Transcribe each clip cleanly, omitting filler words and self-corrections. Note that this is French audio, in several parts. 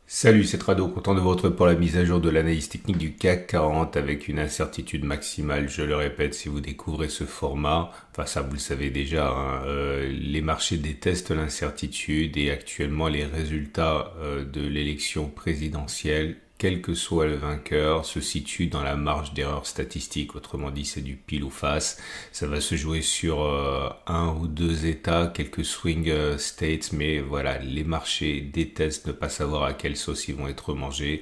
Salut, c'est Trado, content de vous retrouver pour la mise à jour de l'analyse technique du CAC 40 avec une incertitude maximale. Je le répète, si vous découvrez ce format, enfin ça vous le savez déjà, hein, les marchés détestent l'incertitude et actuellement les résultats de l'élection présidentielle, quel que soit le vainqueur, se situent dans la marge d'erreur statistique. Autrement dit, c'est du pile ou face. Ça va se jouer sur un ou deux États, quelques swing states, mais voilà, les marchés détestent ne pas savoir à quelle sauce ils vont être mangés.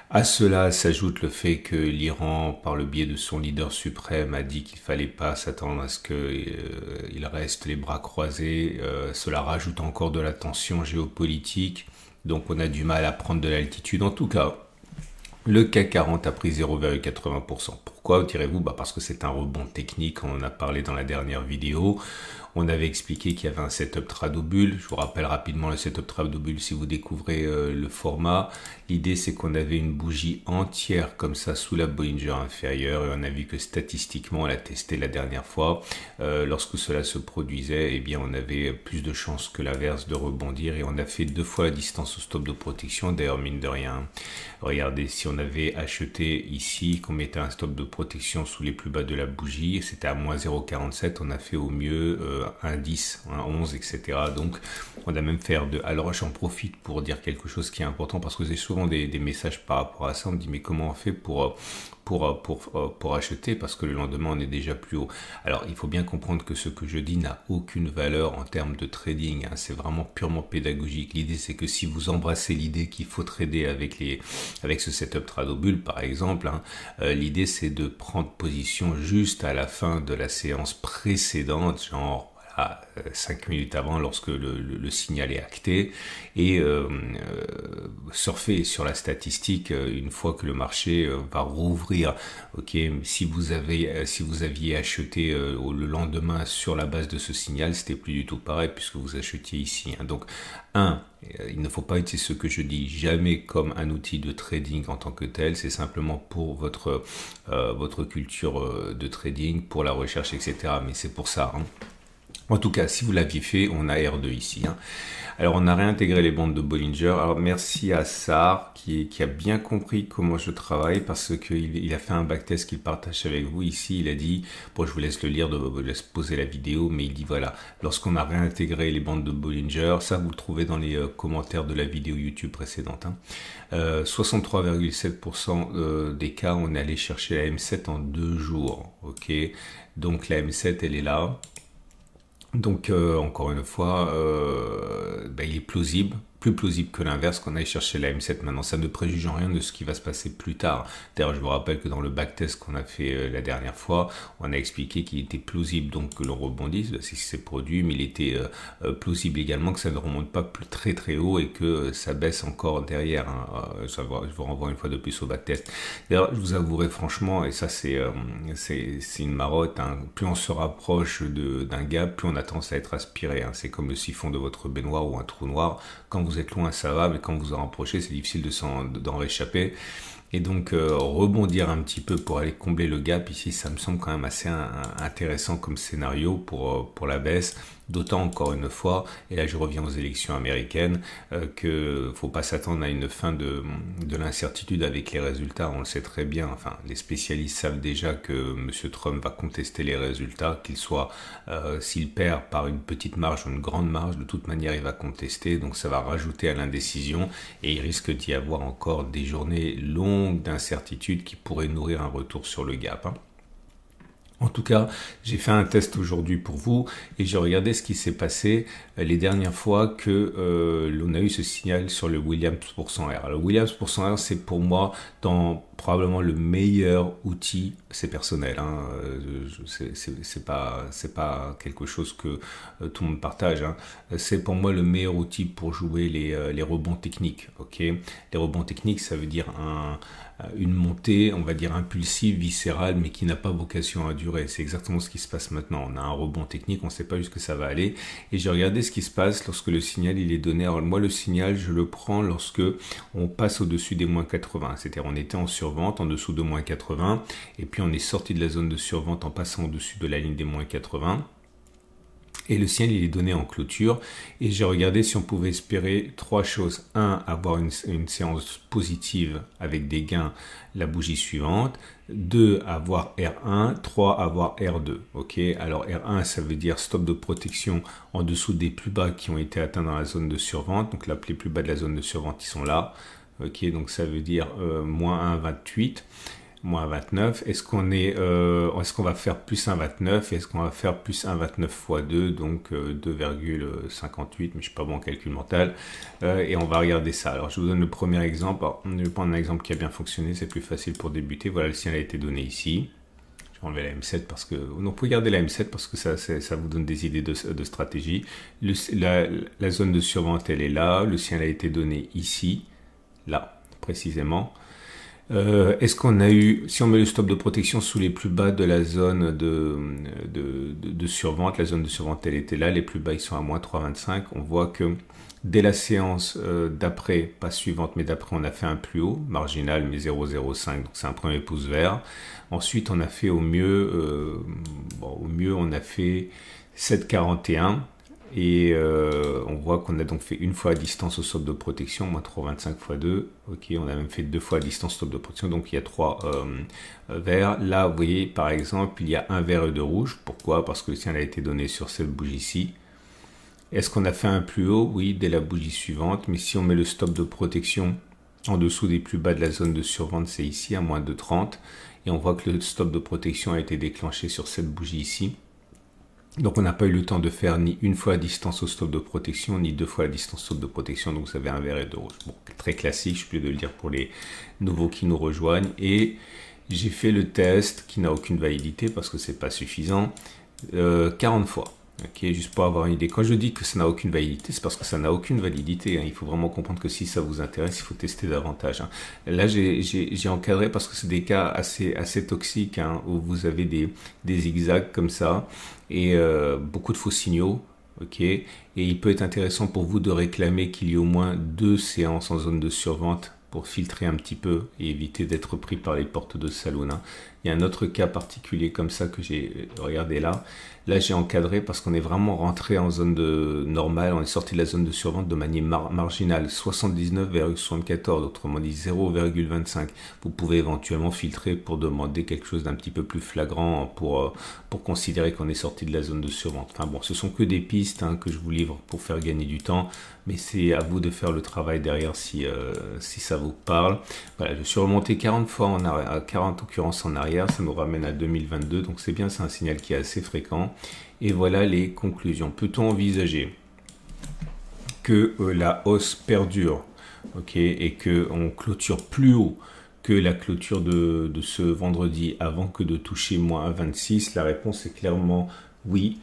À cela s'ajoute le fait que l'Iran, par le biais de son leader suprême, a dit qu'il fallait pas s'attendre à ce qu'il reste les bras croisés. Cela rajoute encore de la tension géopolitique. Donc on a du mal à prendre de l'altitude. En tout cas, le CAC 40 a pris 0,80%. Pourquoi direz-vous? Parce que c'est un rebond technique, on en a parlé dans la dernière vidéo. On avait expliqué qu'il y avait un setup trado bull. Je vous rappelle rapidement le setup trado bull si vous découvrez le format. L'idée c'est qu'on avait une bougie entière comme ça sous la Bollinger inférieure et on a vu que statistiquement, on l'a testé la dernière fois, lorsque cela se produisait, eh bien on avait plus de chances que l'inverse de rebondir et on a fait 2 fois la distance au stop de protection. D'ailleurs mine de rien, regardez, si on avait acheté ici, qu'on mettait un stop de protection sous les plus bas de la bougie, c'était à moins 0,47, on a fait au mieux un 10, un 11, etc. Donc on a même fait R2. Alors j'en profite pour dire quelque chose qui est important parce que j'ai souvent des messages par rapport à ça. On me dit mais comment on fait pour acheter parce que le lendemain on est déjà plus haut. Alors il faut bien comprendre que ce que je dis n'a aucune valeur en termes de trading, hein. C'est vraiment purement pédagogique. L'idée c'est que si vous embrassez l'idée qu'il faut trader avec ce setup trado bull par exemple, hein, l'idée c'est de prendre position juste à la fin de la séance précédente, genre à 5 minutes avant lorsque le signal est acté et surfer sur la statistique une fois que le marché va rouvrir. Ok, si vous aviez acheté le lendemain sur la base de ce signal, c'était plus du tout pareil puisque vous achetiez ici, hein. Donc il ne faut pas utiliser ce que je dis jamais comme un outil de trading en tant que tel, c'est simplement pour votre culture de trading, pour la recherche, etc. Mais c'est pour ça, hein. En tout cas, si vous l'aviez fait, on a R2 ici, hein. Alors, on a réintégré les bandes de Bollinger. Alors, merci à Sar qui a bien compris comment je travaille parce qu'il a fait un backtest qu'il partage avec vous ici. Il a dit, bon, je vous laisse le lire, je vous laisse poser la vidéo, mais il dit voilà, lorsqu'on a réintégré les bandes de Bollinger, ça vous le trouvez dans les commentaires de la vidéo YouTube précédente, hein. 63,7% des cas, on est allé chercher la M7 en 2 jours, ok. Donc la M7, elle est là. Donc encore une fois, il est plausible, plus plausible que l'inverse qu'on aille chercher la M7 maintenant. Ça ne préjuge en rien de ce qui va se passer plus tard. D'ailleurs, je vous rappelle que dans le backtest qu'on a fait la dernière fois, on a expliqué qu'il était plausible donc que l'on rebondisse, c'est ce qui s'est produit, mais il était plausible également que ça ne remonte pas plus très très haut et que ça baisse encore derrière, hein. Je vous renvoie une fois de plus au backtest. D'ailleurs, je vous avouerai franchement, et ça c'est une marotte, hein, plus on se rapproche d'un gap, plus on a tendance à être aspiré, hein. C'est comme le siphon de votre baignoire ou un trou noir. Quand vous êtes loin, ça va, mais quand vous en rapprochez, c'est difficile d'en réchapper. Et donc rebondir un petit peu pour aller combler le gap ici, ça me semble quand même assez intéressant comme scénario pour la baisse. D'autant encore une fois, et là je reviens aux élections américaines, que faut pas s'attendre à une fin de l'incertitude avec les résultats. On le sait très bien, enfin les spécialistes savent déjà que Monsieur Trump va contester les résultats, qu'il soit s'il perd par une petite marge ou une grande marge, de toute manière il va contester, donc ça va rajouter à l'indécision et il risque d'y avoir encore des journées longues d'incertitude qui pourraient nourrir un retour sur le gap, hein. En tout cas, j'ai fait un test aujourd'hui pour vous et j'ai regardé ce qui s'est passé les dernières fois que l'on a eu ce signal sur le Williams %R. Alors, le Williams %R, c'est pour moi probablement le meilleur outil, c'est personnel, hein, c'est pas quelque chose que tout le monde partage, hein. C'est pour moi le meilleur outil pour jouer les rebonds techniques, ok. Les rebonds techniques, ça veut dire une montée, on va dire impulsive, viscérale, mais qui n'a pas vocation à durer. C'est exactement ce qui se passe maintenant. On a un rebond technique, on ne sait pas jusqu'où ça va aller. Et j'ai regardé ce qui se passe lorsque le signal il est donné. Alors moi, le signal, je le prends lorsque on passe au-dessus des moins 80. C'est-à-dire on était en survente, en dessous de moins 80, et puis on est sorti de la zone de survente en passant au-dessus de la ligne des moins 80. Et le ciel, il est donné en clôture. Et j'ai regardé si on pouvait espérer trois choses. Un, avoir une séance positive avec des gains la bougie suivante. Deux, avoir R1. Trois, avoir R2. Ok. Alors R1, ça veut dire stop de protection en dessous des plus bas qui ont été atteints dans la zone de survente. Donc là, les plus bas de la zone de survente, ils sont là. Ok. Donc ça veut dire moins 1,28. Moins 29, est-ce qu'on va faire plus 1,29, est-ce qu'on va faire plus 1,29 fois 2, donc 2,58, mais je suis pas bon en calcul mental, et on va regarder ça. Alors je vous donne le premier exemple. Alors, je vais prendre un exemple qui a bien fonctionné, c'est plus facile pour débuter. Voilà, le signal a été donné ici. Je vais enlever la M7 parce que, non, vous pouvez garder la M7 parce que ça vous donne des idées de stratégie. La zone de survente, elle est là, le signal a été donné ici, là, précisément. Est-ce qu'on a eu, si on met le stop de protection sous les plus bas de la zone de survente, la zone de survente elle était là, les plus bas ils sont à moins 3,25, on voit que dès la séance d'après, pas suivante mais d'après, on a fait un plus haut, marginal mais 0,05, donc c'est un premier pouce vert. Ensuite on a fait au mieux on a fait 7,41. Et on voit qu'on a donc fait une fois à distance au stop de protection, moins 3,25 fois 2. Ok, on a même fait deux fois à distance stop de protection, donc il y a trois verts. Là, vous voyez, par exemple, il y a un vert et deux rouges. Pourquoi? Parce que le signal a été donné sur cette bougie-ci. Est-ce qu'on a fait un plus haut? Oui, dès la bougie suivante. Mais si on met le stop de protection en dessous des plus bas de la zone de survente, c'est ici, à moins 2,30. Et on voit que le stop de protection a été déclenché sur cette bougie ici. Donc on n'a pas eu le temps de faire ni une fois à distance au stop de protection, ni deux fois à distance au stop de protection, donc vous avez un vert et deux rouges. Bon, très classique, je suis obligé de le dire pour les nouveaux qui nous rejoignent. Et j'ai fait le test qui n'a aucune validité parce que c'est pas suffisant, 40 fois. Ok, juste pour avoir une idée. Quand je dis que ça n'a aucune validité, c'est parce que ça n'a aucune validité. Hein. Il faut vraiment comprendre que si ça vous intéresse, il faut tester davantage. Hein. Là, j'ai encadré parce que c'est des cas assez toxiques hein, où vous avez des zigzags comme ça et beaucoup de faux signaux. Ok, et il peut être intéressant pour vous de réclamer qu'il y ait au moins 2 séances en zone de survente pour filtrer un petit peu et éviter d'être pris par les portes de saloon. Hein. Il y a un autre cas particulier comme ça que j'ai regardé là. Là, j'ai encadré parce qu'on est vraiment rentré en zone de normale. On est sorti de la zone de survente de manière marginale. 79,74, autrement dit 0,25. Vous pouvez éventuellement filtrer pour demander quelque chose d'un petit peu plus flagrant pour considérer qu'on est sorti de la zone de survente. Enfin bon, ce sont que des pistes hein, que je vous livre pour faire gagner du temps. Mais c'est à vous de faire le travail derrière si ça vous parle. Voilà, je suis remonté 40 fois en arrière, 40 occurrences en arrière. Ça nous ramène à 2022. Donc c'est bien, c'est un signal qui est assez fréquent. Et voilà les conclusions. Peut-on envisager que la hausse perdure, et qu'on clôture plus haut que la clôture de ce vendredi avant que de toucher moins 1,26? La réponse est clairement oui.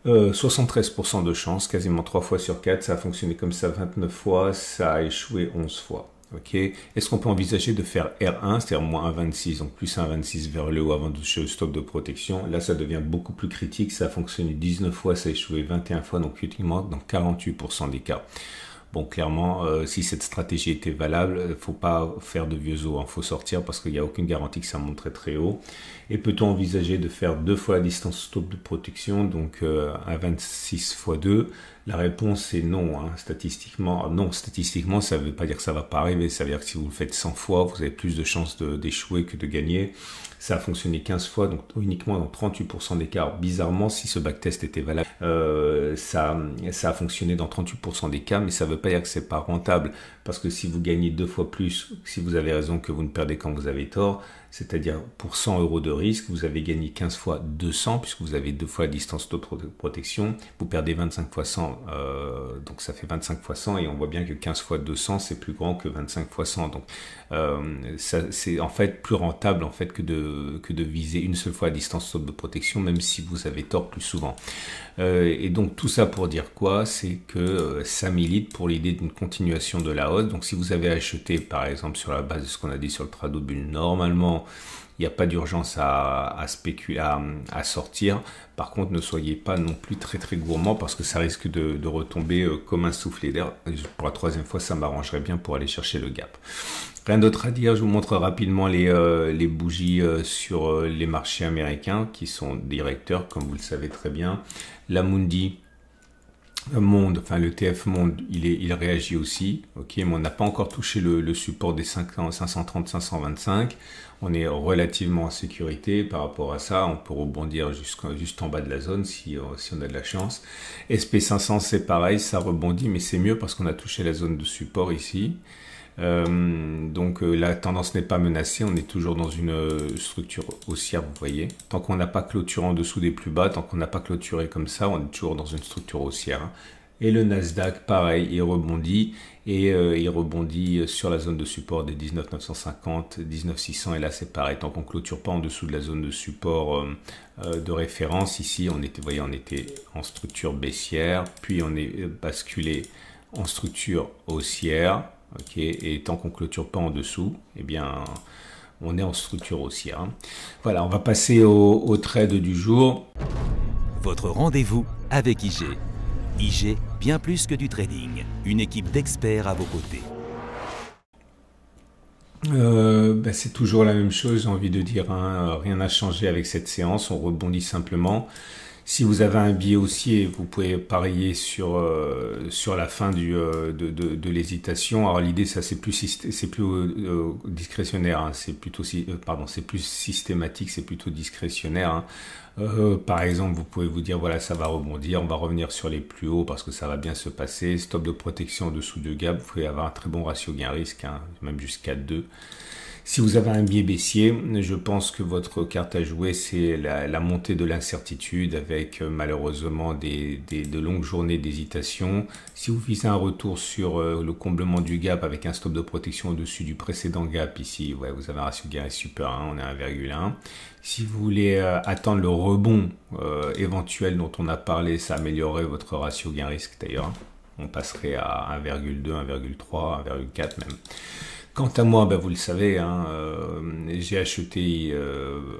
73% de chance, quasiment 3 fois sur 4, ça a fonctionné comme ça 29 fois, ça a échoué 11 fois. Okay. Est-ce qu'on peut envisager de faire R1, c'est-à-dire moins 1,26, donc plus 1,26 vers le haut avant de toucher le stop de protection? Là, ça devient beaucoup plus critique, ça a fonctionné 19 fois, ça a échoué 21 fois, donc uniquement dans 48% des cas. Bon, clairement, si cette stratégie était valable, il ne faut pas faire de vieux os, il faut sortir parce qu'il n'y a aucune garantie que ça monte très très haut. Et peut-on envisager de faire 2 fois la distance stop de protection, donc 1,26 fois 2? La réponse est non, hein, statistiquement. Non, statistiquement, ça ne veut pas dire que ça ne va pas arriver, ça veut dire que si vous le faites 100 fois, vous avez plus de chances d'échouer que de gagner. Ça a fonctionné 15 fois, donc uniquement dans 38% des cas. Bizarrement, si ce backtest était valable, ça a fonctionné dans 38% des cas, mais ça ne veut pas dire que c'est pas rentable. Parce que si vous gagnez 2 fois plus, si vous avez raison que vous ne perdez quand vous avez tort, c'est-à-dire pour 100 € de risque, vous avez gagné 15 fois 200, puisque vous avez 2 fois la distance de protection, vous perdez 25 fois 100, donc ça fait 25 fois 100, et on voit bien que 15 fois 200, c'est plus grand que 25 fois 100, donc c'est en fait plus rentable en fait que de viser une seule fois la distance de protection, même si vous avez tort plus souvent. Et donc tout ça pour dire quoi? C'est que ça milite pour l'idée d'une continuation de la hausse. Donc si vous avez acheté par exemple sur la base de ce qu'on a dit sur le Trado Bull, normalement Il n'y a pas d'urgence à spéculer, à sortir. Par contre, ne soyez pas non plus très très gourmand parce que ça risque de retomber comme un soufflet d'air. Pour la troisième fois, ça m'arrangerait bien pour aller chercher le gap. Rien d'autre à dire, je vous montre rapidement les bougies sur les marchés américains qui sont directeurs, comme vous le savez très bien. La Mundi Monde, enfin le TF Monde, il réagit aussi, ok, mais on n'a pas encore touché le support des 530-525. On est relativement en sécurité par rapport à ça. On peut rebondir juste en bas de la zone si on a de la chance. SP500 c'est pareil, ça rebondit, mais c'est mieux parce qu'on a touché la zone de support ici. Donc la tendance n'est pas menacée, on est toujours dans une structure haussière, vous voyez. Tant qu'on n'a pas clôturé en dessous des plus bas, tant qu'on n'a pas clôturé comme ça, on est toujours dans une structure haussière. Et le Nasdaq, pareil, il rebondit et il rebondit sur la zone de support des 19 950, 19 600 et là c'est pareil, tant qu'on clôture pas en dessous de la zone de support de référence, ici on était, vous voyez, on était en structure baissière, puis on est basculé en structure haussière. Ok, et tant qu'on clôture pas en dessous, eh bien, on est en structure haussière. Hein. Voilà, on va passer au trade du jour. Votre rendez-vous avec IG. IG, bien plus que du trading. Une équipe d'experts à vos côtés. C'est toujours la même chose, j'ai envie de dire. Hein. Rien n'a changé avec cette séance, on rebondit simplement. Si vous avez un billet haussier, vous pouvez parier sur la fin de l'hésitation. Alors l'idée, ça c'est plus discrétionnaire, hein. C'est plutôt c'est plus systématique, c'est plutôt discrétionnaire. Hein. Par exemple, vous pouvez vous dire voilà, ça va rebondir, on va revenir sur les plus hauts parce que ça va bien se passer. Stop de protection en dessous de gap, vous pouvez avoir un très bon ratio gain-risque, hein, même jusqu'à 2. Si vous avez un biais baissier, je pense que votre carte à jouer, c'est la montée de l'incertitude avec malheureusement de longues journées d'hésitation. Si vous visez un retour sur le comblement du gap avec un stop de protection au-dessus du précédent gap, ici, ouais, vous avez un ratio gain super 1, on est à 1,1. Si vous voulez attendre le rebond éventuel dont on a parlé, ça améliorerait votre ratio gain-risque d'ailleurs. On passerait à 1,2, 1,3, 1,4 même. Quant à moi, vous le savez, hein, j'ai acheté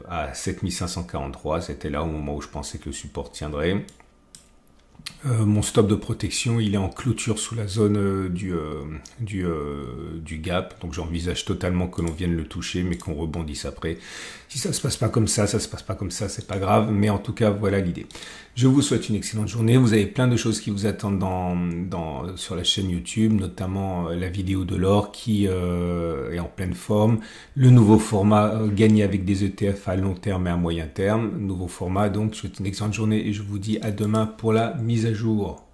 à 7543, c'était là au moment où je pensais que le support tiendrait. Mon stop de protection, il est en clôture sous la zone du gap, donc j'envisage totalement que l'on vienne le toucher, mais qu'on rebondisse après. Si ça se passe pas comme ça se passe pas comme ça, c'est pas grave, mais en tout cas, voilà l'idée. Je vous souhaite une excellente journée. Vous avez plein de choses qui vous attendent sur la chaîne YouTube, notamment la vidéo de l'or qui est en pleine forme. Le nouveau format gagner avec des ETF à long terme et à moyen terme. Nouveau format, donc je vous souhaite une excellente journée et je vous dis à demain pour la mise à jour.